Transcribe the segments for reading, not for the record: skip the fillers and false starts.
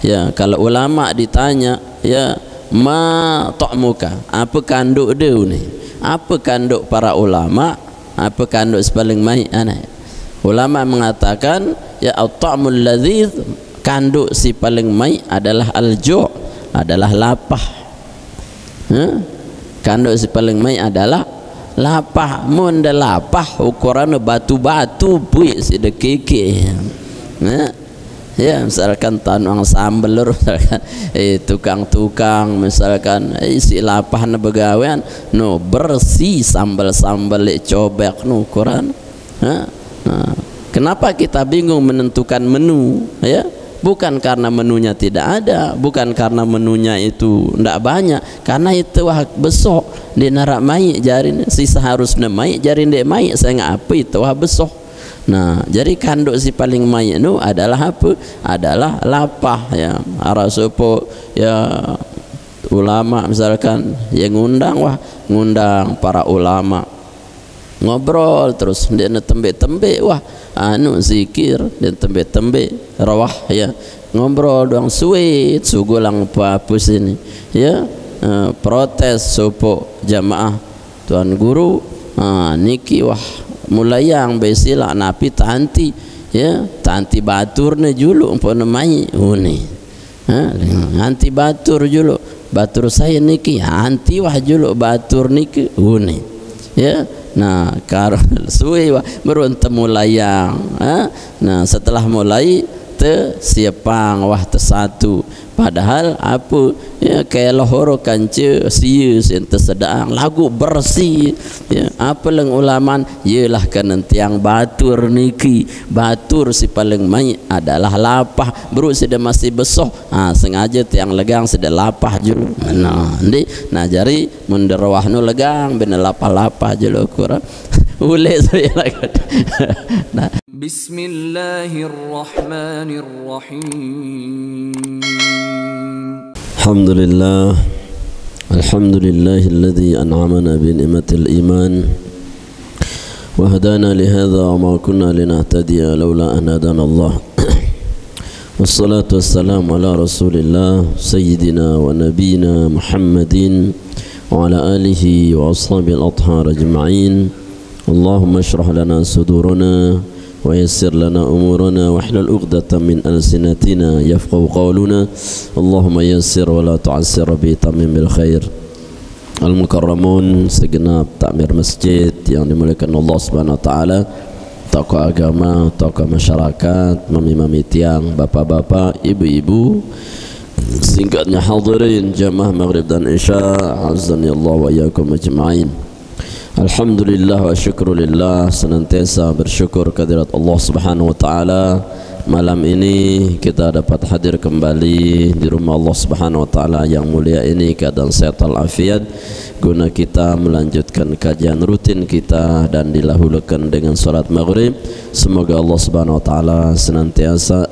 Ya, kalau ulama ditanya, ya, ma ta'muka, apa kanduk dia ni? Apa kanduk para ulama? Apa kanduk sepaling mai ana? Ulama mengatakan, ya, at-ta'mul ladzidz, kanduk si paling mai adalah al-ju', adalah lapah. Kanduk si paling mai adalah lapah. Mun dah lapah ukuran batu-batu puik si dekeke. Ya, misalkan tanang sambal, misalkan tukang-tukang, misalkan si lapah na begawean no bersih sambal-sambal cobek no ukuran. Kenapa kita bingung menentukan menu? Ya, bukan karena menunya tidak ada, bukan karena menunya itu tidak banyak, karena itu wah besok di narak mai jari si seharusnya mai jari ndek mai saya ngapa itu wah besok. Nah, jadi kanduk si paling mai itu adalah apa? Adalah lapah, ya. Arasupo, ya, ulama misalkan yang ngundang para ulama ngobrol terus dia tembe-tembe wah anu zikir dan tembe-tembe rawah, ya, ngobrol doang suit sugulang apa sini, ya, protes sopo jamaah tuan guru niki wah mulai yang besila napi tanti, ya, tanti baturnya julu umpama mai uni anti batur julu batur saya niki anti wah julu batur niki uni, ya. Nah, karo suwe beruntung mulai yang nah setelah mulai te siapang wah te satu padahal apa, ya, kayak lohoro kance sius ente sedang lagu bersih, ya, apa leng ulaman ialah kenentiang batur niki batur si paling mai adalah lapah bro sudah masih besoh sengaja tiang legang sudah lapah julu nah jari menderwah nu legang bener lapah-lapah julu kurang ule saya lagi. Nah, Bismillahirrahmanirrahim. Alhamdulillah, alhamdulillahilladzi an'amana bi ni'matil iman wa hadana li hadza wa ma kunna linahtadiya laula an hadana Allah. Wassalatu wassalamu ala Rasulillah sayyidina wa nabiyina Muhammadin wa ala alihi wa ashabil athhar ajma'in. Allahumma shrah lana sudurana wa yassir lana umurana wa hlul 'uqdatam min alsinatina yafqahu qawluna. Allahumma yassir wa la tu'assir bi tamim bil khair. Al-mukarramun segenap takmir masjid yang dimuliakan Allah Subhanahu wa taala, tokoh agama, tokoh masyarakat, mami-mami tiang, bapak-bapak, ibu-ibu, singkatnya hadirin jamaah maghrib dan isya, azani Allah wa iyyakum ajma'in. Alhamdulillah wa syukrulillah, senantiasa bersyukur kehadirat Allah Subhanahu wa taala. Malam ini kita dapat hadir kembali di rumah Allah Subhanahu wa taala yang mulia ini keadaan sehat walafiat guna kita melanjutkan kajian rutin kita dan dilahulukan dengan salat maghrib. Semoga Allah Subhanahu wa taala senantiasa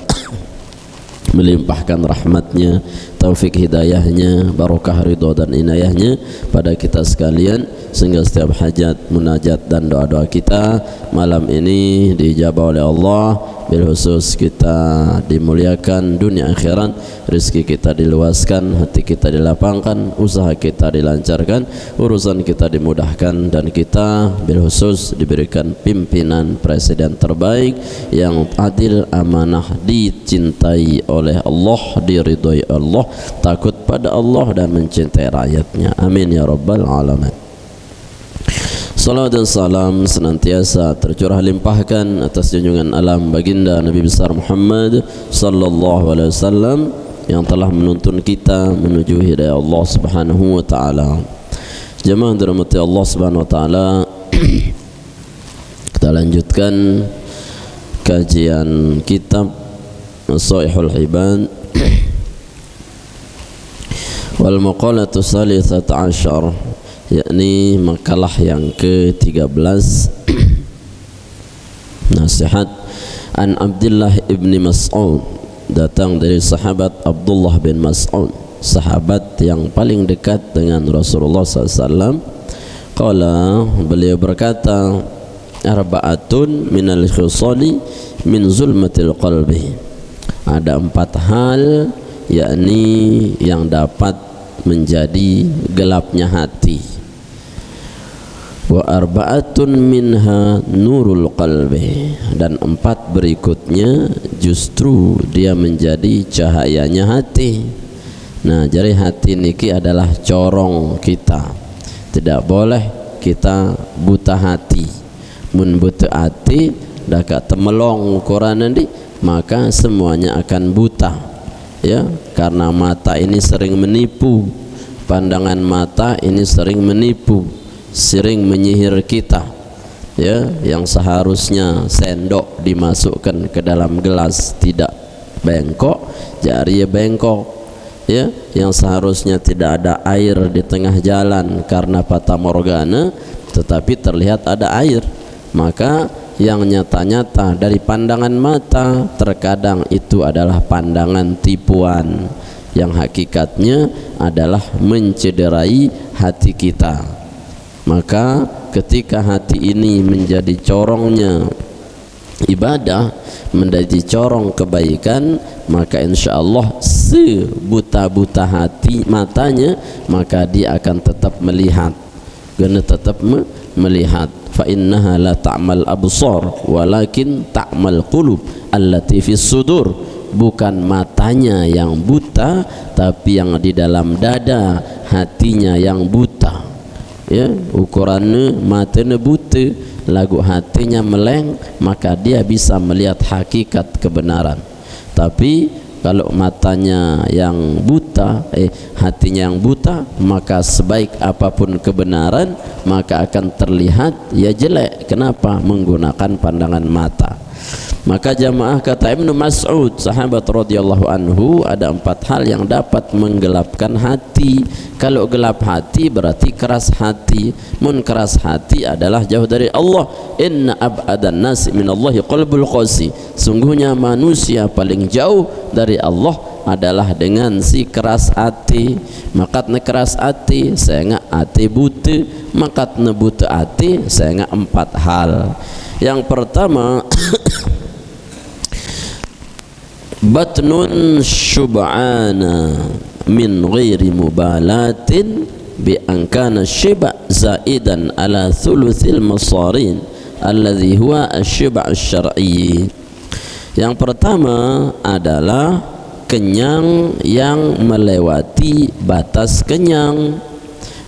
melimpahkan rahmatnya, taufik hidayahnya, barakah ridha dan inayahnya pada kita sekalian, sehingga setiap hajat, munajat dan doa-doa kita malam ini dijabah oleh Allah. Bil khusus kita dimuliakan dunia akhirat, rezeki kita diluaskan, hati kita dilapangkan, usaha kita dilancarkan, urusan kita dimudahkan, dan kita bil khusus diberikan pimpinan presiden terbaik yang adil, amanah, dicintai oleh Allah, diridhoi Allah, takut pada Allah dan mencintai rakyatnya. Amin ya rabbal alamin. Salawat dan salam senantiasa tercurah limpahkan atas junjungan alam baginda Nabi besar Muhammad sallallahu alaihi wasallam yang telah menuntun kita menuju hidayah Allah Subhanahu wa taala. Jemaah dirahmati Allah Subhanahu wa taala, kita lanjutkan kajian kitab Shaihul Ibad wal maqalatu salitsata asyar, yakni makalah yang ke-13. Nasihat an Abdullah ibni Mas'ud, datang dari sahabat Abdullah bin Mas'ud, sahabat yang paling dekat dengan Rasulullah SAW. Qala, beliau berkata, arba'atun minal khisali min zulmatil qalbi, ada 4 hal yakni yang dapat menjadi gelapnya hati. Wa arba'atun minha nurul qalbi, dan 4 berikutnya justru dia menjadi cahayanya hati. Nah, jadi hati niki adalah corong kita. Tidak boleh kita buta hati. Mun buta hati dah kat temelong ukuran nanti, maka semuanya akan buta. Ya, karena mata ini sering menipu. Pandangan mata ini sering menipu, sering menyihir kita. Ya, yang seharusnya sendok dimasukkan ke dalam gelas tidak bengkok, jadi bengkok. Ya, yang seharusnya tidak ada air di tengah jalan karena fata morgana, tetapi terlihat ada air. Maka yang nyata-nyata dari pandangan mata terkadang itu adalah pandangan tipuan, yang hakikatnya adalah mencederai hati kita. Maka ketika hati ini menjadi corongnya ibadah, menjadi corong kebaikan, maka insya Allah sebuta-buta hati matanya, maka dia akan tetap melihat, karena tetap melihat. Fa innaha la ta'mal absar walakin ta'mal qulub allati fis sudur. Bukan matanya yang buta, tapi yang di dalam dada, hatinya yang buta. Ya, ukurannya matanya buta, lagu hatinya meleng, maka dia bisa melihat hakikat kebenaran. Tapi kalau matanya yang buta, hatinya yang buta, maka sebaik apapun kebenaran, maka akan terlihat ya jelek. Kenapa? Menggunakan pandangan mata. Maka jamaah, kata Ibnu Mas'ud, sahabat radhiyallahu anhu, ada 4 hal yang dapat menggelapkan hati. Kalau gelap hati berarti keras hati. Mun keras hati adalah jauh dari Allah. Inna ab'adan nasi minallahi qalbul qasi. Sungguhnya manusia paling jauh dari Allah adalah dengan si keras hati. Makatna keras hati saya ngak hati buta, makatna buta hati saya ngak 4 hal. Yang pertama batnun syub'ana min ghairi mubalatin bi an kana shiba zaidan ala thuluthil masarin alladhi huwa asy-syiba' asy-syar'i. Yang pertama adalah kenyang yang melewati batas kenyang.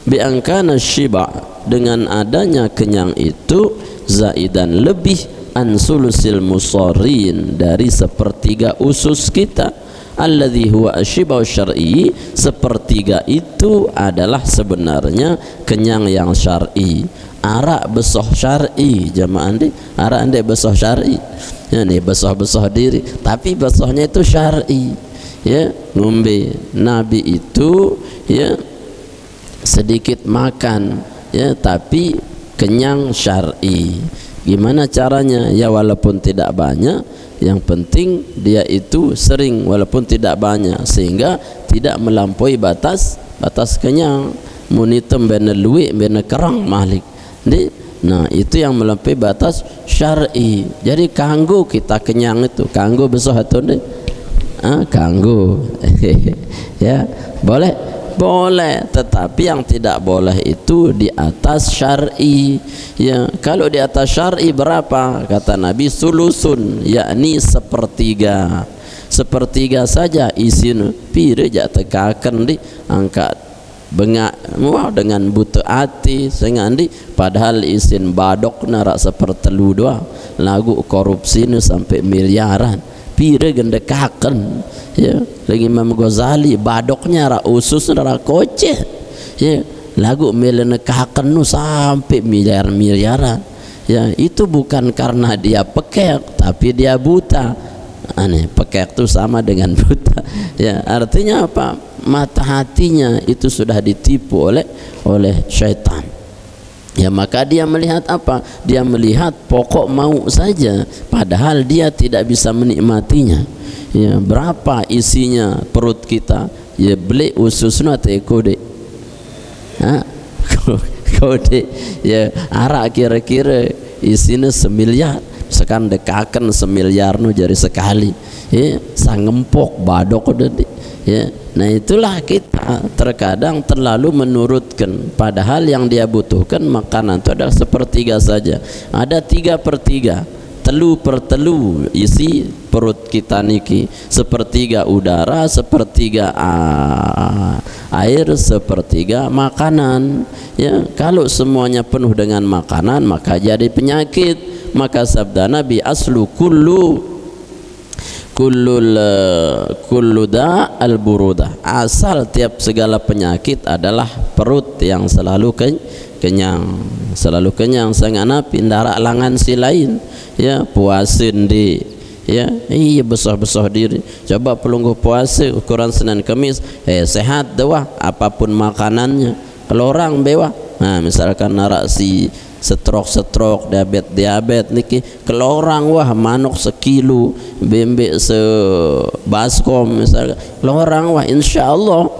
Bi an kana syiba', dengan adanya kenyang itu, zaidan lebih, an sulusil musarin, dari sepertiga usus kita. Alladhi huwa asy-syiba' asy-syar'i, sepertiga itu adalah sebenarnya kenyang yang syar'i. Arak besoh syar'i, jamaah andi, arak andi besoh syar'i. Ya, nih besoh-besoh diri, tapi besohnya itu syar'i. Ya, ngombe Nabi itu ya sedikit makan, ya, tapi kenyang syar'i. Gimana caranya? Ya walaupun tidak banyak, yang penting dia itu sering walaupun tidak banyak, sehingga tidak melampaui batas kenyang. Munitem bena luwik bena kerang malik. Nah, itu yang melampaui batas syar'i. Jadi kanggo kita kenyang itu, kanggo besok atau ni? Kanggo. Ya, boleh. Boleh, tetapi yang tidak boleh itu di atas syar'i. Ya, kalau di atas syar'i berapa? Kata Nabi sulusun, yakni sepertiga. Sepertiga saja isin pire jak tekakan di angkat bengak wah dengan buta hati sengandi, padahal isin badok narak sepertelu doa lagu korupsi ni sampai miliaran pire gendekakan. Ya, lagi Imam Ghazali badoknya ra usus ra koceh. Ya, lagu melenekakan nu sampai miliaran. Ya, itu bukan karena dia pekek, tapi dia buta. Aneh, pekek itu sama dengan buta. Ya, artinya apa? Mata hatinya itu sudah ditipu oleh syaitan. Ya, maka dia melihat apa? Dia melihat pokok mau saja, padahal dia tidak bisa menikmatinya. Ya, berapa isinya perut kita? Ya, beli ususna te kode. Kode. Ya, arak kira-kira isinya 1 miliar. Sekarang dekakan 1 miliar nu jari sekali. Ya, sang ngempok badok udah. ya. Nah itulah kita terkadang terlalu menurutkan, padahal yang dia butuhkan makanan itu adalah sepertiga saja. Ada 3/3, telu per telu isi perut kita niki, sepertiga udara, sepertiga air, sepertiga makanan, ya. Kalau semuanya penuh dengan makanan maka jadi penyakit. Maka sabda Nabi, aslu kullu da al-burudah, asal tiap segala penyakit adalah perut yang selalu kenyang, selalu kenyang. Sangat napi ndarak langan si lain, ya. Puasin di, ya, iya besar-besar diri. Coba pelungguh puasa ukuran Senin Kamis, sehat dewah apapun makanannya. Kalau orang bewah, nah misalkan narak si setrok diabetes niki, kalau orang wah manuk sekilo, bembek sebaskom misalkan, kalau orang wah insyaallah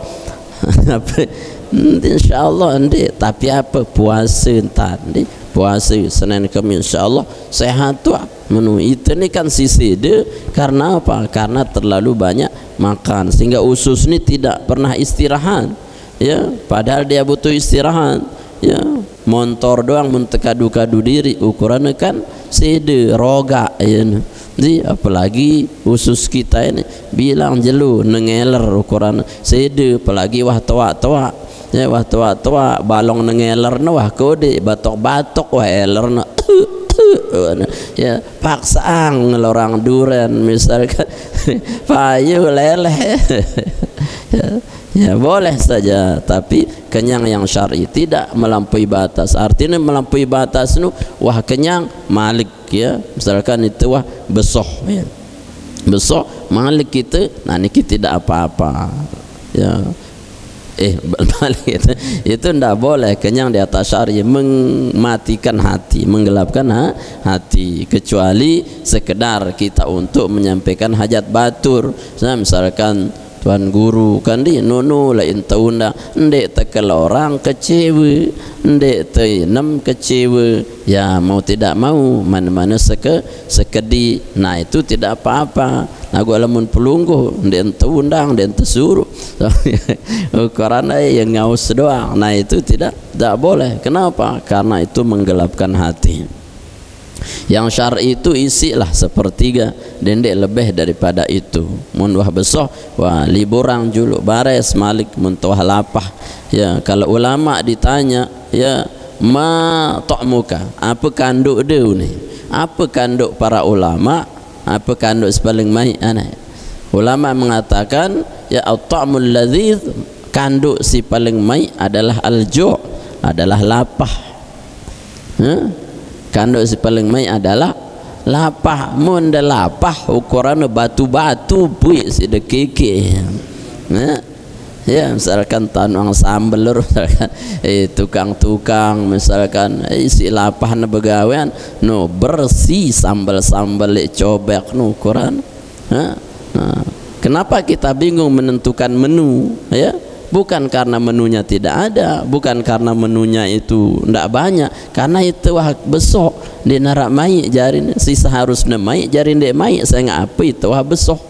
insyaallah andi, tapi apa puasa tadi, puasa Senin Kamis insyaallah sehat tuh menu itu. Ini kan sisi dia, karena apa? Karena terlalu banyak makan sehingga usus ini tidak pernah istirahat, ya, padahal dia butuh istirahat, ya. Montor doang mentekadu-kadu diri, ukurannya kan sede roga, ya. Jadi apalagi usus kita ini bilang jelu nengeler ukuran sede, apalagi wah toa-toa, ya, wah toa-toa balong nengeler na wah kode batok-batok wah eler na ya, paksaan ngelorang duren misalkan payu leleh ya boleh saja, tapi kenyang yang syar'i, tidak melampaui batas. Artinya melampaui batas nu wah kenyang malik, ya, misalkan itu wah besoh, ya, besoh malik kita, nah niki tidak apa-apa, ya. Balik itu ndak boleh. Kenyang di atas syar'i mematikan hati, menggelapkan hati, kecuali sekedar kita untuk menyampaikan hajat batur. Misalkan tuan guru kan di nono lain taunda ndek tekel orang kecewa, ndek tenam kecewa, ya mau tidak mau mana-mana sekedi, nah itu tidak apa-apa. Nah gua lamun pelungguh ndek taundang ndek tesuruh karena yang ngaus doang, nah itu tidak boleh. Kenapa? Karena itu menggelapkan hati. Yang syar'i itu isilah sepertiga, dendek lebih daripada itu. Mun wah besoh, wah liburang juluk bares malik muntuah lapah, ya. Kalau ulama ditanya, ya, ma ta'muka, apa kanduk dia ni, apa kanduk para ulama, apa kanduk sepaling mai aneh. Ulama mengatakan, ya, at-ta'mul ladzidz, kanduk si paling mai adalah al-ju', adalah lapah, ha? Kanduk si paling mai adalah lapah. Mun da lapah ukuran batu-batu puik si de keke, nah, ya, misalkan tanang sambel, misalkan tukang-tukang misalkan si lapah na begawean no bersih sambal-sambal cobek no ukuran, nah, kenapa kita bingung menentukan menu, ya? Bukan karena menunya tidak ada, bukan karena menunya itu ndak banyak, karena itu wah besok di narak mai jari sisa harusnya mai jari ndek mai saya ngapa itu wah besok.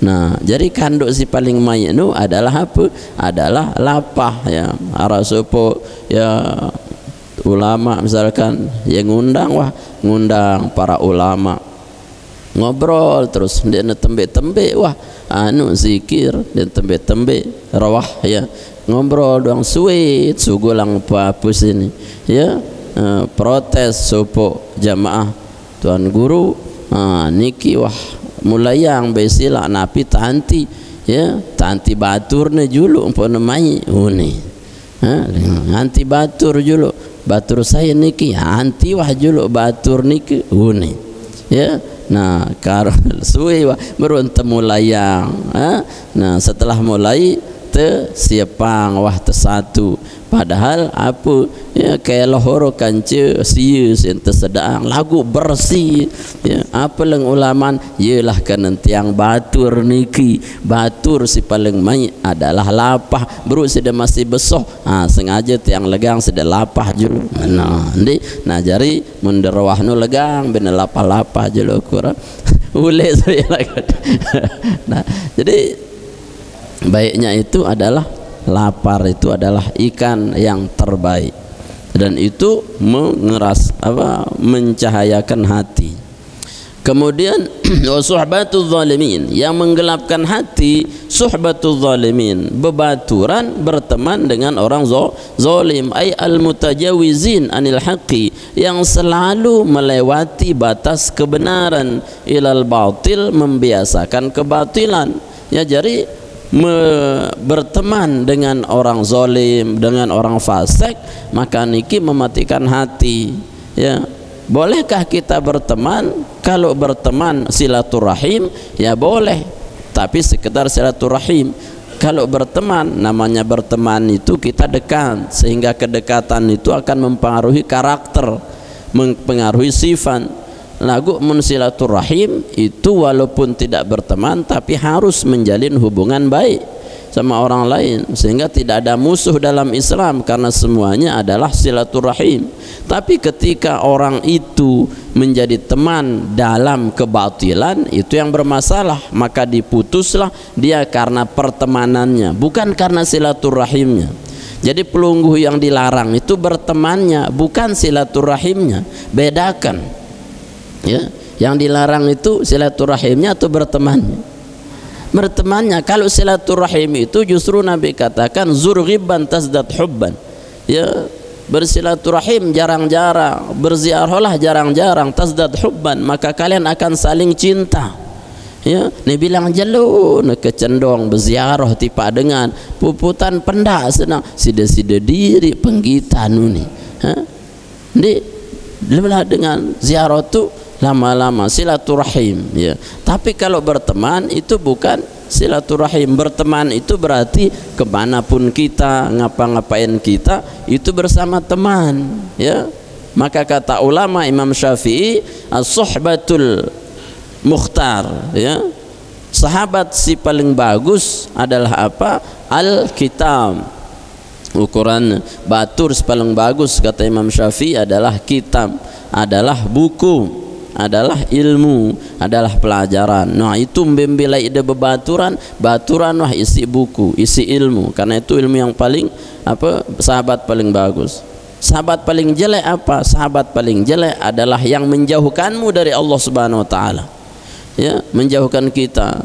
Nah jadi kanduk si paling mai itu adalah apa? Adalah lapah, ya. Arasupo, ya, ulama misalkan yang ngundang para ulama ngobrol terus dia tembe-tembe wah anu zikir dan tembe-tembe rawah, ya, ngobrol doang suit sugulang apa sini, ya, protes sopo jamaah tuan guru, niki wah mulai yang besila napi tanti, ya, tanti baturnya julu umpana mai uni, anti batur julu batur saya niki anti wah julu batur niki uni, ya. Nah karena suwe baru mulai yang, nah setelah mulai siapang wah satu, padahal apa, ya, kayak lohoro kance sius ente sedang lagu bersih, ya, apa leng ulaman ialah kan tiang batur niki, batur si paling mai adalah lapah, bro sudah masih besoh, sengaja tiang legang sudah lapah julu, nah jari menderawah nu legang bener lapah-lapah julu kurang ule saya lagi. Nah jadi baiknya itu adalah lapar itu adalah ikan yang terbaik, dan itu mencahayakan hati. Kemudian suhbatul zalimin, yang menggelapkan hati, suhbatul zalimin, bebaturan berteman dengan orang zalim, ay al mutajawizin anil haqqi, yang selalu melewati batas kebenaran, ilal batil, membiasakan kebatilan. Ya, jadi berteman dengan orang zalim, dengan orang fasik, maka niki mematikan hati. Ya, bolehkah kita berteman? Kalau berteman silaturahim ya boleh, tapi sekedar silaturahim. Kalau berteman, namanya berteman itu kita dekat, sehingga kedekatan itu akan mempengaruhi karakter, mempengaruhi sifat. Lagu silaturahim itu walaupun tidak berteman tapi harus menjalin hubungan baik sama orang lain, sehingga tidak ada musuh dalam Islam, karena semuanya adalah silaturahim. Tapi ketika orang itu menjadi teman dalam kebatilan, itu yang bermasalah, maka diputuslah dia karena pertemanannya, bukan karena silaturahimnya. Jadi pelungguh yang dilarang itu bertemannya, bukan silaturahimnya. Bedakan, ya, yang dilarang itu silaturahimnya atau bertemannya. Bertemannya. Kalau silaturahim itu justru Nabi katakan zur ghibban tazdad hubban, ya, bersilaturahim jarang-jarang, berziarahlah jarang-jarang, tazdad hubban, maka kalian akan saling cinta. Ya, ni bilang jalun kecendong berziarah tipa dengan puputan pendak senang sida-sida diri penggita nuni. Ha? Di lelah dengan ziarah tu lama-lama silaturahim, ya. Tapi kalau berteman itu bukan silaturahim. Berteman itu berarti kemanapun kita, ngapa-ngapain kita itu bersama teman, ya. Maka kata ulama Imam Syafi'i, as-suhbatul mukhtar, ya, sahabat si paling bagus adalah apa? Al-kitab. Ukuran batur paling bagus kata Imam Syafi'i adalah kitab, adalah buku, adalah ilmu, adalah pelajaran. Nah, itu membela ide bebaturan, baturan wah isi buku, isi ilmu. Karena itu ilmu yang paling apa? Sahabat paling bagus. Sahabat paling jelek apa? Sahabat paling jelek adalah yang menjauhkanmu dari Allah Subhanahu wa taala. Ya, menjauhkan kita,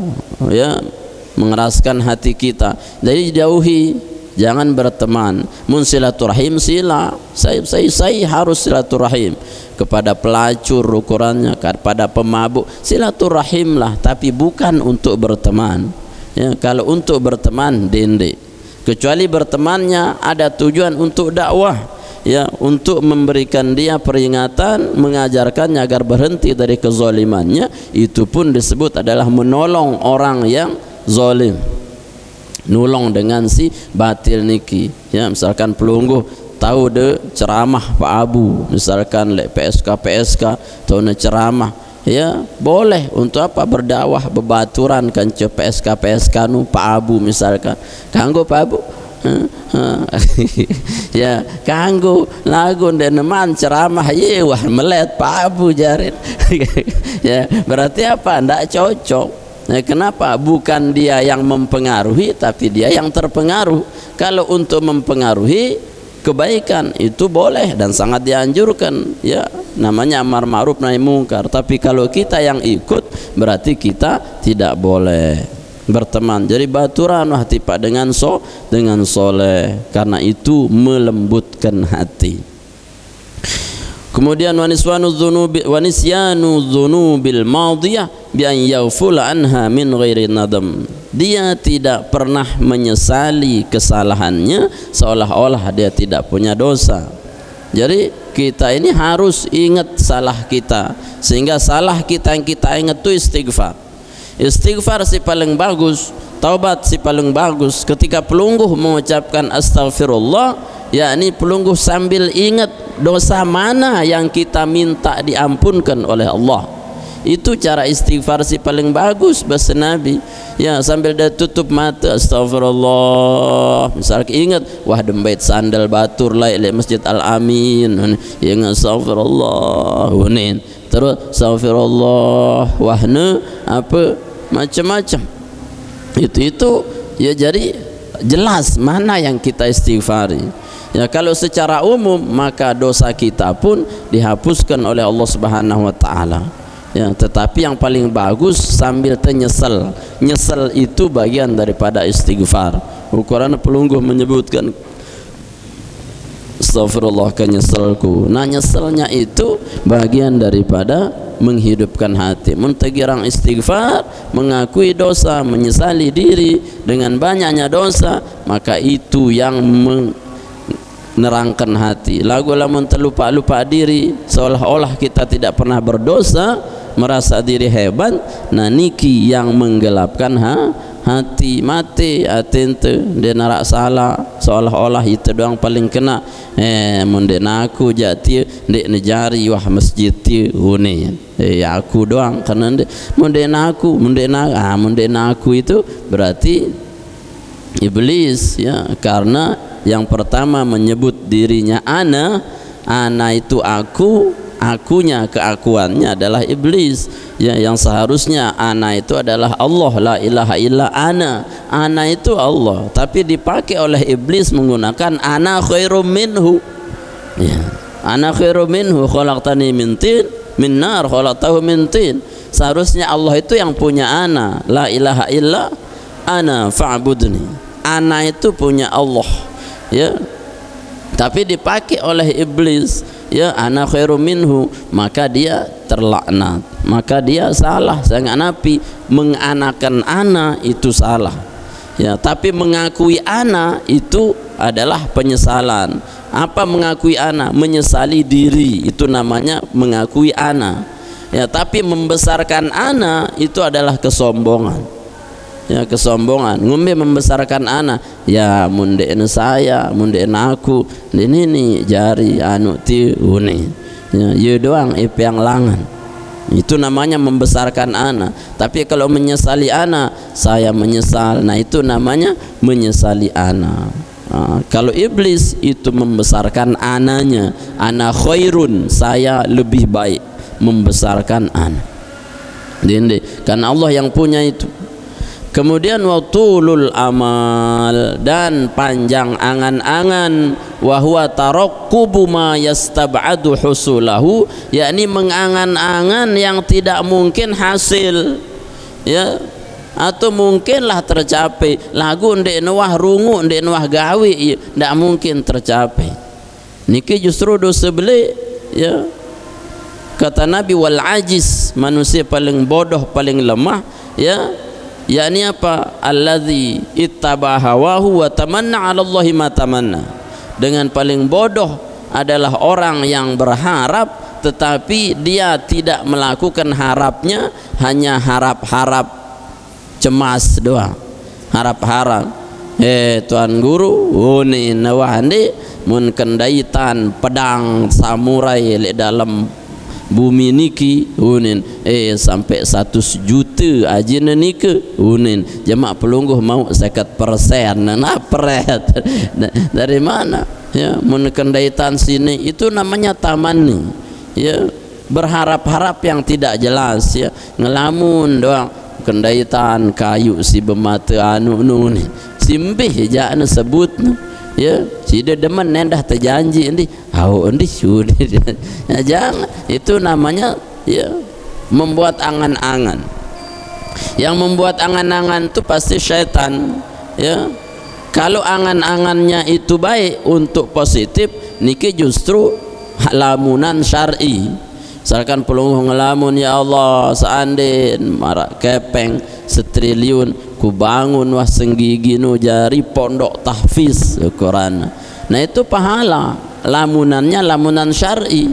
ya, mengeraskan hati kita. Jadi jauhi, jangan berteman. Mun silaturahim sila, saya harus silaturahim kepada pelacur ukurannya, kepada pemabuk silaturahimlah, tapi bukan untuk berteman. Ya, kalau untuk berteman dende, kecuali bertemannya ada tujuan untuk dakwah, ya, untuk memberikan dia peringatan, mengajarkannya agar berhenti dari kezalimannya, itu pun disebut adalah menolong orang yang zalim. Nulong dengan si batil niki, ya, misalkan pelungguh tahu de ceramah Pak Abu, misalkan le PSK tahu ne ceramah, ya, boleh untuk apa? Berdakwah, bebaturan kan ce PSK nu Pak Abu misalkan. Kanggo Pak Abu ya, kanggo lagu deneman ceramah ye wah melet Pak Abu jarin. Ya, berarti apa? Ndak cocok. Nah, kenapa? Bukan dia yang mempengaruhi, tapi dia yang terpengaruh. Kalau untuk mempengaruhi kebaikan itu boleh dan sangat dianjurkan, ya, namanya amar ma'ruf nahi mungkar. Tapi kalau kita yang ikut, berarti kita tidak boleh berteman. Jadi baturan wah tipa dengan soleh, karena itu melembutkan hati. Kemudian wanisyanu dzunubil madiyah bi an yaghfula anha min ghairi nadam. Dia tidak pernah menyesali kesalahannya seolah-olah dia tidak punya dosa. Jadi kita ini harus ingat salah kita, sehingga salah kita yang kita ingat itu istighfar. Istighfar si paling bagus, taubat si paling bagus. Ketika pelungguh mengucapkan astagfirullah, yakni pelungguh sambil ingat dosa mana yang kita minta diampunkan oleh Allah. Itu cara istighfar si paling bagus bahasa Nabi, ya, sambil dia tutup mata astagfirullah, misalnya ingat wah dembait sandal batur lai Masjid Al-Amin, ingat astagfirullah unin, terus astagfirullah wahna apa macam-macam. Itu Ya, jadi jelas mana yang kita istighfari. Ya, kalau secara umum maka dosa kita pun dihapuskan oleh Allah Subhanahu wa taala. Ya, tetapi yang paling bagus sambil nyesel. Nyesel itu bagian daripada istighfar. Al-Quran pelungguh menyebutkan astagfirullah kenyeselku. Nah, nyeselnya itu bagian daripada menghidupkan hati. Mentegirang istighfar, mengakui dosa, menyesali diri dengan banyaknya dosa, maka itu yang menerangkan hati. Lagu lamun terlupa-lupa diri, seolah-olah kita tidak pernah berdosa, merasa diri hebat. Nah, niki yang menggelapkan hati. Mati hati ente dia narak salah, seolah-olah itu doang paling kena. Munde naku jati dek nejari wah masjid ti hune. Aku doang karena munde naku itu berarti iblis, ya, karena yang pertama menyebut dirinya ana itu aku, akunya, keakuannya adalah iblis. Ya, yang seharusnya ana itu adalah Allah, la ilaha illa ana itu Allah, tapi dipakai oleh iblis menggunakan ana khairum minhu. Ya, ana khairum minhu khalaqtani min tin min nar khalaqtahu min tin. Seharusnya Allah itu yang punya ana, la ilaha illa ana fa'budni. Ana itu punya Allah, ya, tapi dipakai oleh iblis. Ya, ana khairum minhu, maka dia terlaknat, maka dia salah. Sangat napi menganakan ana itu salah, ya, tapi mengakui ana itu adalah penyesalan. Apa mengakui ana? Menyesali diri, itu namanya mengakui ana. Ya, tapi membesarkan ana itu adalah kesombongan. Ya, kesombongan. Ngombe membesarkan ana, ya mundein saya, mundein aku, ini jari anu ti une. Ya, ye doang yang langan. Itu namanya membesarkan ana. Tapi kalau menyesali ana, saya menyesal. Nah, itu namanya menyesali ana. Kalau iblis itu membesarkan ananya, ana khairun, saya lebih baik, membesarkan ana. Dende, karena Allah yang punya itu. Kemudian watulul amal, dan panjang angan-angan, wa huwa tarakkubu ma yastab'adu husulahu, yakni mengangan-angan yang tidak mungkin hasil, ya, atau mungkinlah tercapai. Lagu ndek nuah rungu, ndek nuah gawi, ndak mungkin tercapai. Niki justru dosa beli, ya. Kata Nabi, wal ajiz, manusia paling bodoh, paling lemah, ya, yakni apa? Alladzi ittaba hawahu wa tamanna 'ala Allahi ma tamanna. Dengan paling bodoh adalah orang yang berharap tetapi dia tidak melakukan harapnya, hanya harap-harap cemas doang. Harap-harap. Tuan guru, ini nawandi mun kendaitan pedang samurai le dalam bumi niki unin sampai 100 juta ajina niki unin jemaah pelungguh mau 50%. Nah, peret dari mana, ya, mun kendaitan sini itu namanya tamanni, ya, berharap-harap yang tidak jelas, ya, ngelamun doang. Kendaitan kayu si bemata anu ni simbih jana sebut, ya, sida demen nendah terjanji endi hau endi sudah. Ya, jangan, itu namanya, ya, membuat angan-angan. Yang membuat angan-angan itu pasti syaitan, ya. Kalau angan-angannya itu baik untuk positif, niki justru lamunan syar'i. Misalkan pelungguh ngelamun, ya Allah, seandainya marak kepeng 1 triliun ku bangun wah senggigi nu jari pondok tahfiz Quran. Nah, itu pahala. Lamunannya lamunan syar'i.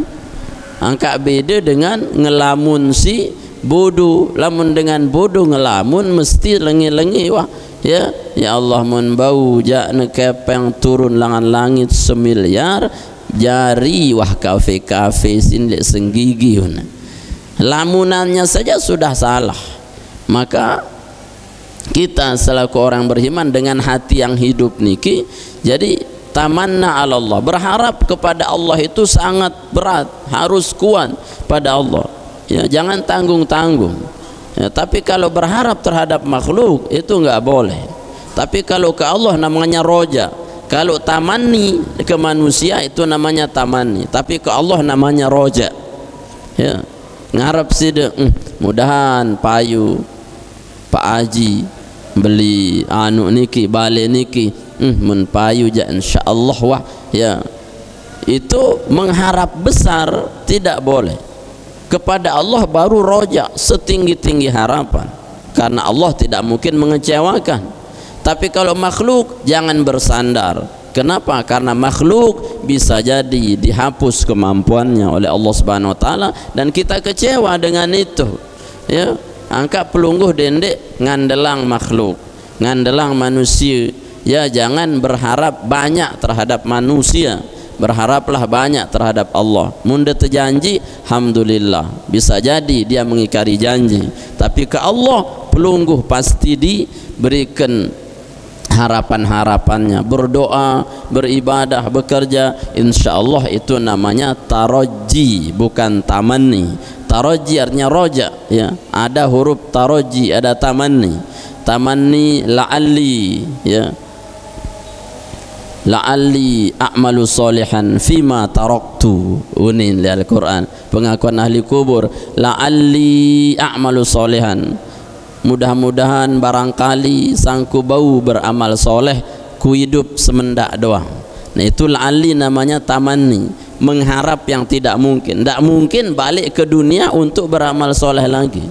Angka beda dengan ngelamun si bodoh. Lamun dengan bodoh ngelamun mesti lengi-lengi wah, ya, ya Allah, mun bau jakna kepeng turun langan langit 1 miliar jari wah kafe-kafe sini senggigi. Lamunannya saja sudah salah. Maka kita selaku orang beriman dengan hati yang hidup niki, jadi tamanna 'ala Allah, berharap kepada Allah itu sangat berat, harus kuat pada Allah, ya, jangan tanggung-tanggung, ya. Tapi kalau berharap terhadap makhluk itu enggak boleh. Tapi kalau ke Allah namanya roja. Kalau tamanni ke manusia itu namanya tamanni, tapi ke Allah namanya roja. Ya, ngarep sih mudahan payu Pak Haji beli anu niki balik niki mun payu ja insyaallah wah ya. Itu mengharap besar tidak boleh. Kepada Allah baru roja setinggi-tinggi harapan, karena Allah tidak mungkin mengecewakan. Tapi kalau makhluk jangan bersandar. Kenapa? Karena makhluk bisa jadi dihapus kemampuannya oleh Allah Subhanahu wa taala dan kita kecewa dengan itu. Ya, angkat pelungguh dendek ngandelang makhluk, ngandelang manusia. Ya, jangan berharap banyak terhadap manusia. Berharaplah banyak terhadap Allah. Munda terjanji, alhamdulillah. Bisa jadi dia mengingkari janji. Tapi ke Allah pelungguh pasti diberikan harapan-harapannya, berdoa, beribadah, bekerja, insyaallah itu namanya taraji, bukan tamanni. Taraji artinya roja, ya. Ada huruf taraji, ada tamanni. Tamanni la'alli, ya. La'alli a'malu solihan fima taraktu. Unin di Al-Quran, pengakuan ahli kubur. La'alli a'malu solihan, mudah-mudahan barangkali sangku bau beramal soleh ku hidup semendak doang. Nah itu la'ali namanya tamanni, mengharap yang tidak mungkin. Tidak mungkin balik ke dunia untuk beramal soleh lagi,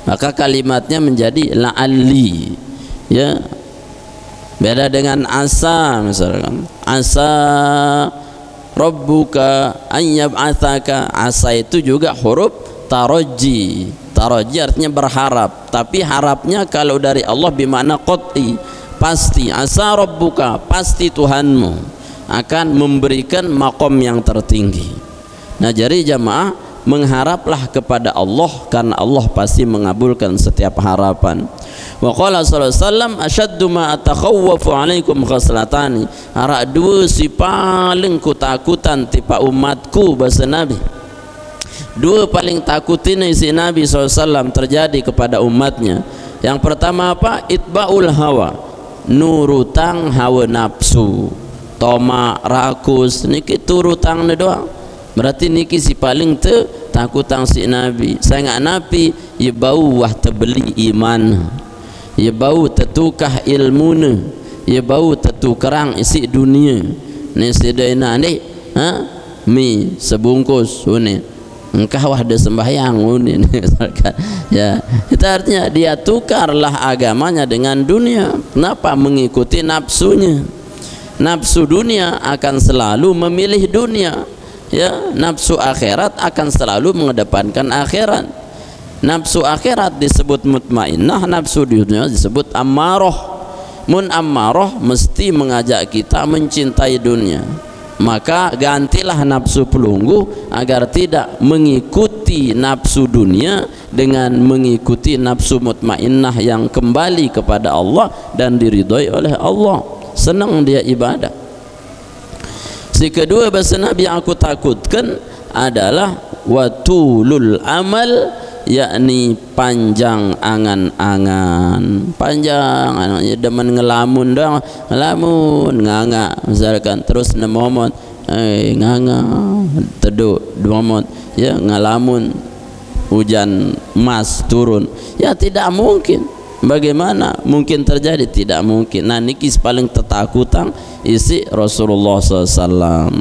maka kalimatnya menjadi la'ali, ya. Beda dengan asa, misalkan asa rabbuka an yab'atsaka. Asa itu juga huruf taraji. Taraji artinya berharap, tapi harapnya kalau dari Allah bermakna qat'i, pasti. Asa rabbuka, pasti Tuhanmu akan memberikan makom yang tertinggi. Nah, jadi jamaah, mengharaplah kepada Allah karena Allah pasti mengabulkan setiap harapan. Wa qala sallallahu alaihi wasallam asyaddu ma atakhawwafu alaikum khaslatani. Ara dua si paling kutakutan tipa umatku bahasa Nabi. Dua paling takutin isi Nabi SAW terjadi kepada umatnya. Yang pertama apa? Itba'ul hawa, nurutang hawa nafsu, toma rakus, niki turutang doang. Berarti niki si paling takutang si Nabi. Saya nggak Nabi, ya bau wah terbeli iman, ya bau tetukah ilmu, ya bau tetukerang isi dunia. Ni sedena ni, mi sebungkus ini. Engkau ada sembahyang unin, ya. Itu artinya dia tukarlah agamanya dengan dunia. Kenapa? Mengikuti nafsunya. Nafsu dunia akan selalu memilih dunia, ya. Nafsu akhirat akan selalu mengedepankan akhirat. Nafsu akhirat disebut mutmainnah, nafsu dunia disebut ammarah. Mun ammarah mesti mengajak kita mencintai dunia. Maka gantilah nafsu pelunggu agar tidak mengikuti nafsu dunia dengan mengikuti nafsu mutmainnah yang kembali kepada Allah dan diridhoi oleh Allah. Senang dia ibadah. Si kedua bahasa Nabi yang aku takutkan adalah watulul amal, yakni panjang angan-angan. Panjang angan, demen ngelamun doang, ngelamun nganga misalkan, terus nemomot nganga teduh domot, ya, ngelamun hujan emas turun, ya tidak mungkin. Bagaimana mungkin terjadi? Tidak mungkin. Nah niki paling tertakutan isi Rasulullah SAW.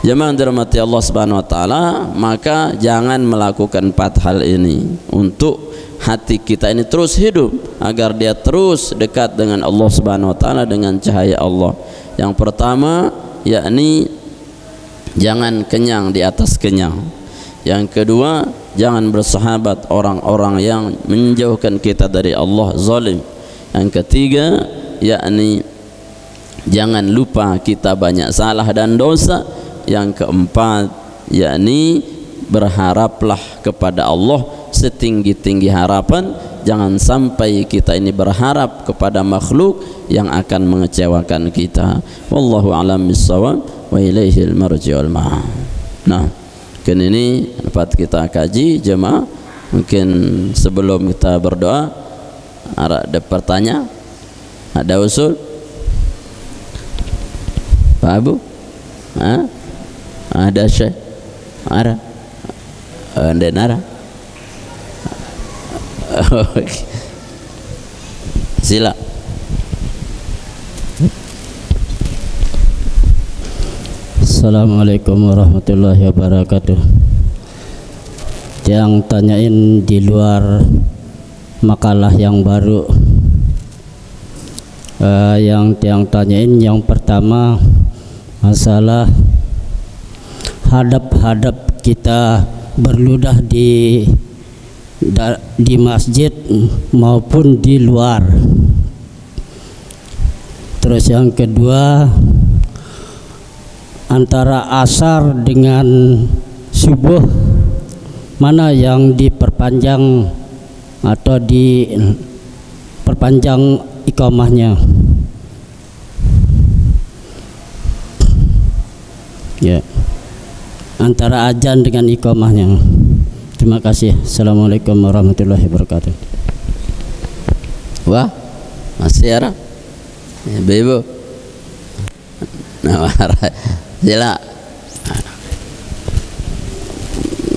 Jemaah dirahmati Allah Subhanahu wa taala, maka jangan melakukan 4 hal ini untuk hati kita ini terus hidup, agar dia terus dekat dengan Allah Subhanahu wa taala dengan cahaya Allah. Yang pertama yakni jangan kenyang di atas kenyang. Yang kedua, jangan bersahabat orang-orang yang menjauhkan kita dari Allah, zalim. Yang ketiga yakni jangan lupa kita banyak salah dan dosa. Yang keempat yakni berharaplah kepada Allah setinggi-tinggi harapan. Jangan sampai kita ini berharap kepada makhluk yang akan mengecewakan kita. Wallahu a'lam bissawab wa ilaihil marji'ul ma'ab. Nah, mungkin ini dapat kita kaji jemaah. Mungkin sebelum kita berdoa ada pertanyaan. Ada usul? Pak Abu? Ada Syekh? Ada? Ada nara? Sila. Assalamualaikum warahmatullahi wabarakatuh. Yang tanyain di luar makalah yang baru, yang tanyain yang pertama masalah hadap kita berludah di masjid maupun di luar. Terus yang kedua, antara asar dengan subuh mana yang diperpanjang atau diperpanjang iqamahnya? Ya, antara azan dengan iqamahnya. Terima kasih. Assalamualaikum warahmatullahi wabarakatuh. Wah, masih ya, Ibu. Nah, sila.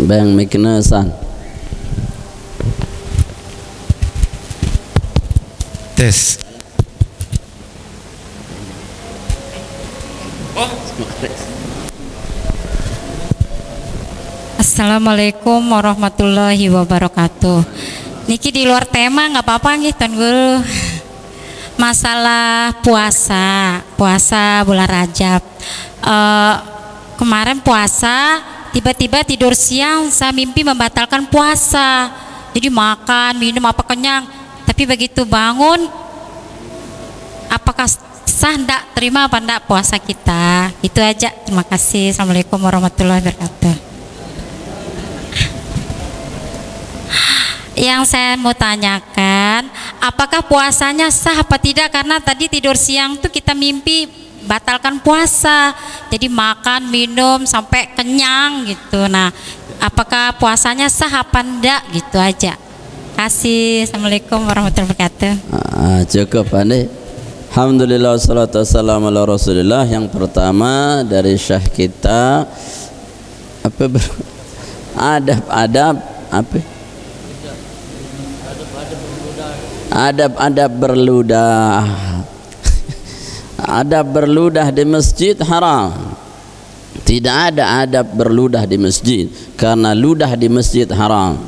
Bang Miknesan. Tes. Assalamualaikum warahmatullahi wabarakatuh. Niki di luar tema nggak apa-apa nih Tuan Guru. Masalah puasa bulan Rajab. Kemarin puasa tiba-tiba tidur siang, saya mimpi membatalkan puasa. Jadi makan, minum apa kenyang. Tapi begitu bangun, apakah sah ndak, terima apa ndak puasa kita? Itu aja. Terima kasih. Assalamualaikum warahmatullahi wabarakatuh. Yang saya mau tanyakan, apakah puasanya sah apa tidak? Karena tadi tidur siang tuh kita mimpi batalkan puasa, jadi makan minum sampai kenyang gitu. Nah, apakah puasanya sah apa enggak? Gitu aja. Kasih. Assalamualaikum warahmatullahi wabarakatuh. Cukup Andi. Alhamdulillah wassalatu wassalamu ala Rasulillah. Yang pertama dari syekh kita adab apa? Adab berludah. Adab berludah di masjid haram. Tidak ada adab berludah di masjid, karena ludah di masjid haram,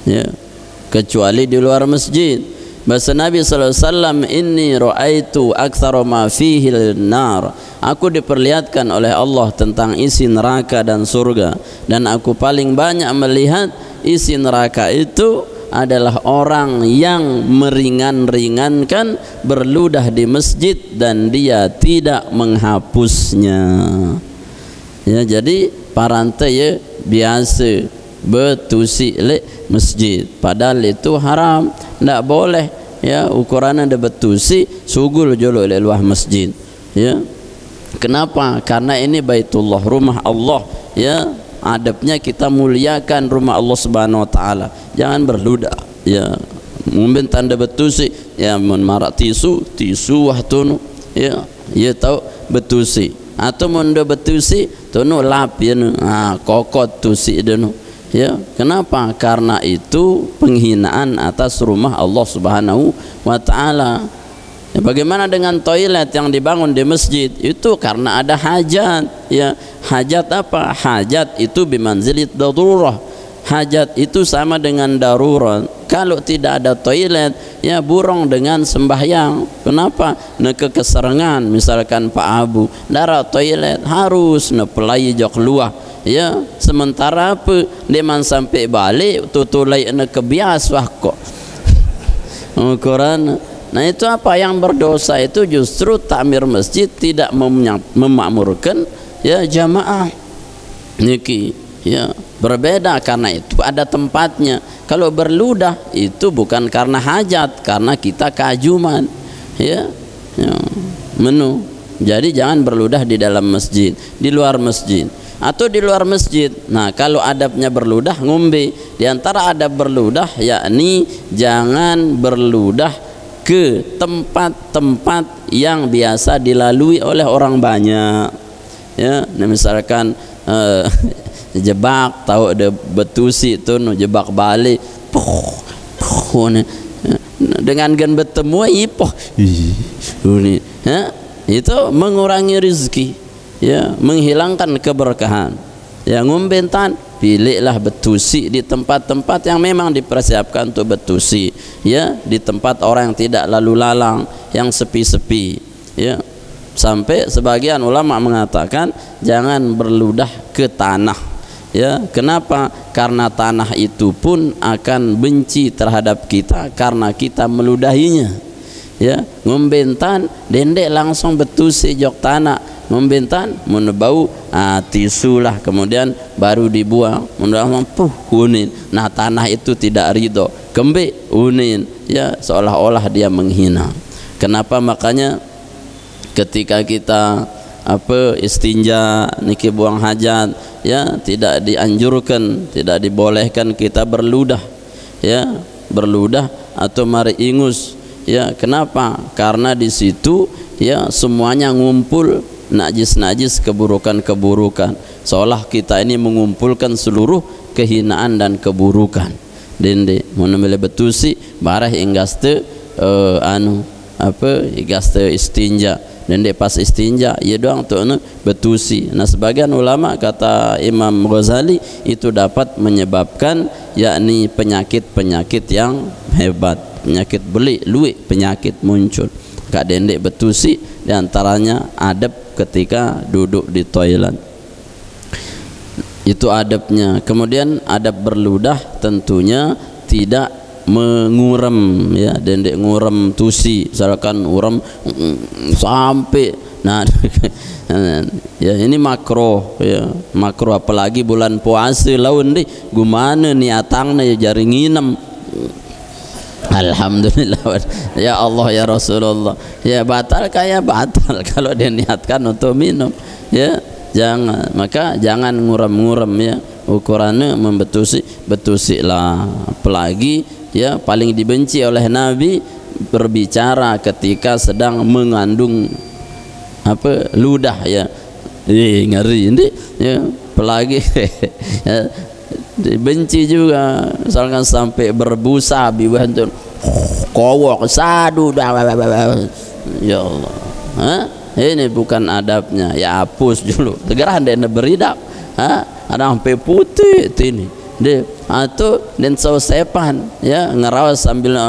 ya, kecuali di luar masjid. Bahasa Nabi SAW, inni ra'aitu aktsara ma fihi nar. Aku diperlihatkan oleh Allah tentang isi neraka dan surga, dan aku paling banyak melihat isi neraka itu adalah orang yang meringankan berludah di masjid dan dia tidak menghapusnya. Ya, jadi parantai ya biasa betusi le masjid, padahal itu haram, tidak boleh. Ya, ukuran ada betusi sugul jolo le luah masjid. Ya, kenapa? Karena ini Baitullah, rumah Allah. Ya, adabnya kita muliakan rumah Allah Subhanahu wa taala. Jangan berludah. Ya, mungkin tanda betusi, ya mun marak tisu wahtunu. Ya, ya tahu betusi. Atau mun do betusi tunu lap ya nu. Kokot tusi denu. Ya, kenapa? Karena itu penghinaan atas rumah Allah Subhanahu wa taala. Ya, bagaimana dengan toilet yang dibangun di masjid? Itu karena ada hajat. Ya, hajat apa? Hajat itu bimanzilit darurah. Hajat itu sama dengan darurat. Kalau tidak ada toilet, ya burung dengan sembahyang. Kenapa? Neke keserengan, misalkan Pak Abu darah toilet harus nepelai jok luah. Ya, sementara apa? Deman sampai balik tutulai neke bias wah kok. Ukuran. Nah, itu apa yang berdosa itu justru takmir masjid tidak memakmurkan ya jamaah. Niki ya berbeda, karena itu ada tempatnya. Kalau berludah itu bukan karena hajat, karena kita keajuman. Ya, menu. Jadi jangan berludah di dalam masjid, di luar masjid. Atau di luar masjid. Nah, kalau adabnya berludah ngombe. Di antara adab berludah yakni jangan berludah ke tempat-tempat yang biasa dilalui oleh orang banyak. Ya, misalkan jebak, tahu ada betusi tu jebak balik, dengan gen bertemu ipoh, itu mengurangi rezeki, ya, menghilangkan keberkahan. Ya, ngumbentan, pilihlah betusi di tempat-tempat yang memang dipersiapkan untuk betusi, ya, di tempat orang yang tidak lalu lalang, yang sepi-sepi, ya. Sampai sebagian ulama mengatakan jangan berludah ke tanah, ya. Kenapa? Karena tanah itu pun akan benci terhadap kita karena kita meludahinya, ya. Ngumbentan dendek langsung betusi jok tanah, ngumbentan menebau tisu lah, kemudian baru dibuang, mudah-mudahan kunin. Nah, tanah itu tidak ridho, kembe unin, ya, seolah-olah dia menghina. Kenapa? Makanya ketika kita istinja, niki buang hajat, ya, tidak dianjurkan, tidak dibolehkan kita berludah, ya, berludah atau mari ingus, ya. Kenapa? Karena di situ, ya, semuanya ngumpul, najis-najis, keburukan-keburukan, seolah kita ini mengumpulkan seluruh kehinaan dan keburukan. Dende menambil betusi barah inggaste igaste istinja, dende pas istinja ya doang tu betusi. Nah, sebagian ulama kata Imam Ghazali itu dapat menyebabkan yakni penyakit-penyakit yang hebat, penyakit beli luik, penyakit muncul. Kak dendek betusi diantaranya adab ketika duduk di toilet, itu adabnya. Kemudian adab berludah tentunya tidak mengurem, ya, dendek ngurem tusi, misalkan urem sampai, nah ya, ini makro, ya, makro, apalagi bulan puasa lawan deh gimana niatangnya ya, jari nginem. Alhamdulillah, ya Allah ya Rasulullah, ya batal kayak batal kalau dia niatkan untuk minum, ya, jangan. Maka jangan ngurem-ngurem, ya, ukurannya membetusi, betusilah. Apalagi, ya, paling dibenci oleh Nabi berbicara ketika sedang mengandung ludah, ya, ngeri ini, ya, apalagi ya, dibenci juga misalkan sampai berbusa bibantu kowok sadu, ya Allah, ini bukan adabnya, ya, hapus dulu tegerahan dia beridap, ada sampai putih ini dia atau dan sausepan, ya, ngerawas sambil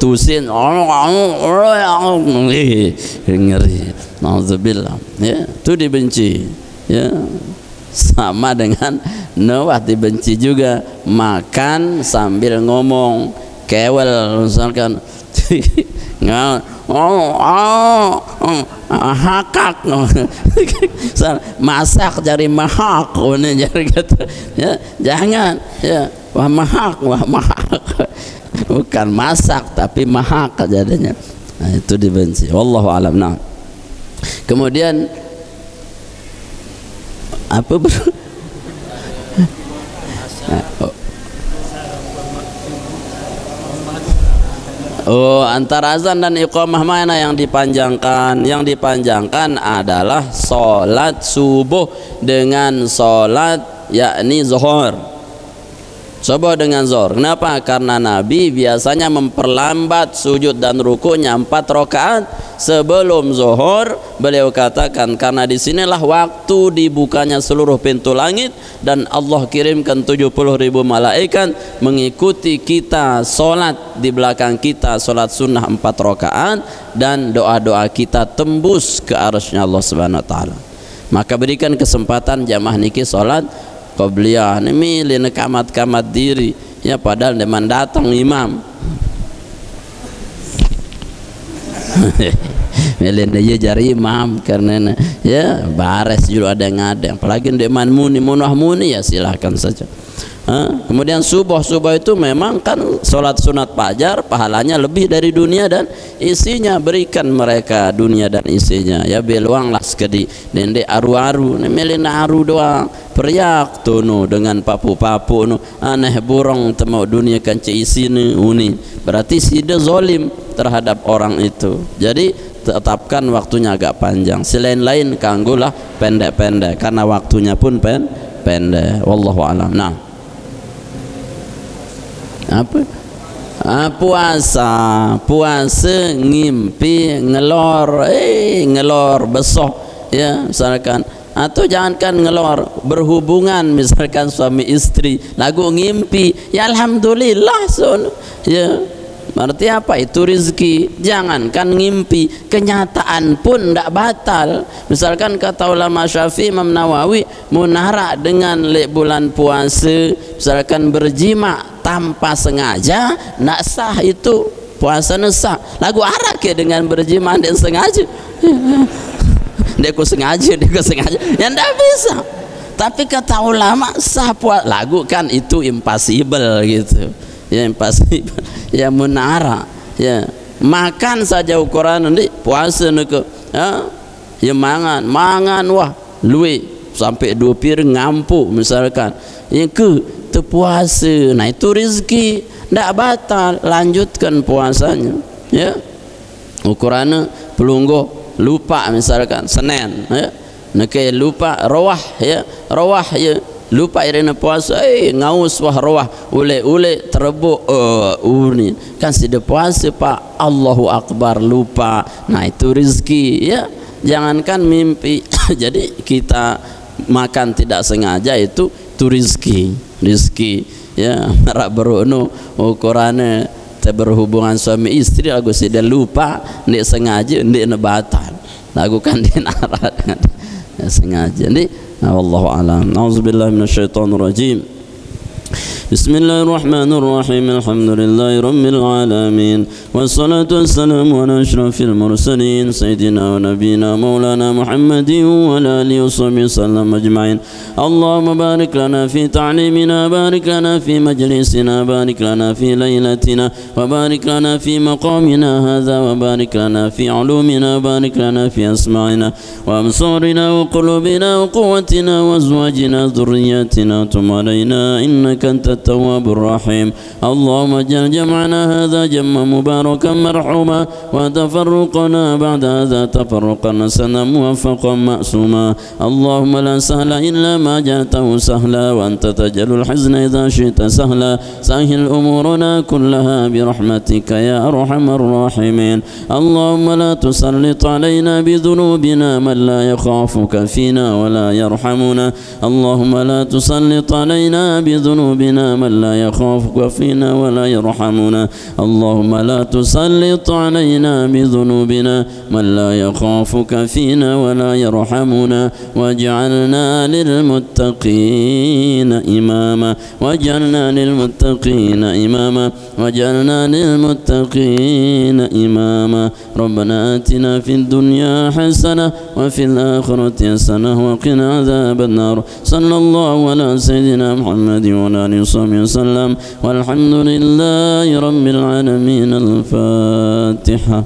tusin ngeri, nauzubillah, ya, itu dibenci, ya. Sama dengan Nawah dibenci juga makan sambil ngomong kewel, misalkan hakak masak jari mahak, jari kata, ya, jangan, ya, wah mahak, bukan masak tapi mahak jadinya. Nah, itu dibenci. Wallahu alam. Nah, kemudian antara azan dan iqamah mana yang dipanjangkan? Yang dipanjangkan adalah sholat subuh dengan sholat yakni zuhur. Coba dengan zuhur. Kenapa? Karena Nabi biasanya memperlambat sujud dan rukunya 4 rakaat sebelum zuhur. Beliau katakan karena disinilah waktu dibukanya seluruh pintu langit dan Allah kirimkan 70.000 malaikat mengikuti kita sholat di belakang kita, sholat sunnah 4 rakaat, dan doa-doa kita tembus ke arasy-Nya Allah Subhanahu wa taala. Maka berikan kesempatan jamaah niki sholat qabliyah, ini milih kamat-kamat diri, ya, padahal deman datang imam milih dia jari imam karena, ya, bares juga ada yang ada, apalagi deman muni munah muni, ya, silahkan saja. Kemudian subuh itu memang kan sholat sunat fajar pahalanya lebih dari dunia dan isinya. Berikan mereka dunia dan isinya ya, beluanglah sekedi dende aru-aru melina aru doang periak tuno dengan papu-papu no aneh burung temau dunia kan isini uni, berarti sida zolim terhadap orang itu. Jadi tetapkan waktunya agak panjang, selain lain kanggulah pendek-pendek karena waktunya pun pendek. Wallahu a'lam. Nah, apa? Puasa ngimpi ngelor besok ya misalkan, atau jangankan ngelor, berhubungan misalkan suami istri lagu ngimpi ya alhamdulillah ya, berarti apa itu rezeki. Jangankan ngimpi, kenyataan pun tidak batal. Misalkan kata ulama Syafi'i, Imam Nawawi munara dengan bulan puasa misalkan berjima tanpa sengaja nak sah, itu puasa sah. Lagu arak ya dengan berjima dan sengaja dia sengaja ya ndak bisa. Tapi kata ulama sah puasa, lagu kan itu impossible gitu ya, impossible ya, munara ya, makan saja ukuran nanti puasa neke ya mangan wah luwe sampai 2 piring ngampu misalkan ya ke puasa. Nah itu rezeki ndak batal, lanjutkan puasanya ya. Ukurannya pelunggu lupa misalkan Senin ya, neke lupa rawah ya lupa irena puasa ngaus wah rawah ule terebuk uni kan sudah puasa pak, Allahu Akbar lupa. Nah itu rezeki ya, jangankan mimpi jadi kita makan tidak sengaja itu rezeki ya. Marak beruno ukurannya berhubungan suami istri lagu sudah lupa ndik sengaja ndik batal lagu kan dinara dengan sengaja ndik. Wallahu a'lam. A'udzubillahi minasyaitonir rajim. Bismillahirrahmanirrahim. Alhamdulillahi rabbil alamin. Wassalatu wassalamu ala asyrafil mursalin sayyidina wa nabiyina maulana Muhammadin wa ala alihi washabihi sallam ajma'in. Allahumma barik lana fi ta'limina, barik lana fi majlisina, barik lana fi laylatina, wa barik lana fi maqamina hadha, wa barik lana fi ulumina, barik lana fi asma'ina wa absarina wa qulubina wa quwwatina wa azwajina dhurriyyatina tub alaina innaka التواب الرحيم. اللهم اجعل جمعنا هذا جمعا مباركا مرحوما، وتفرقنا بعد هذا تفرقا حسنا موفقا معصوما. اللهم لا سهل إلا ما جعلته سهلا، وأنت تجعل الحزن إذا شئت سهلا. سهل أمورنا كلها برحمتك يا أرحم الراحمين. اللهم لا تسلط علينا بذنوبنا من لا يخافك فينا ولا يرحمنا. اللهم لا تسلط علينا بذنوبنا من لا يخافك فينا ولا يرحمنا. اللهم لا تسلط علينا بذنوبنا من لا يخافك فينا ولا يرحمنا. واجعلنا للمتقين إماما، واجعلنا للمتقين إماما، واجعلنا للمتقين إماما. ربنا آتنا في الدنيا حسنة وفي الآخرة حسنة وقنا عذاب النار. صلى الله على سيدنا محمد وعلى آله وصحبه وسلم، والحمد لله رب العالمين. الفاتحة.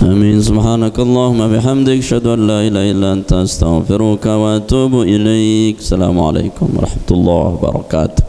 آمين. سبحانك اللهم بحمدك، أشهد أن لا إله إلا أنت، أستغفرك وأتوب إليك. السلام عليكم ورحمة الله وبركاته.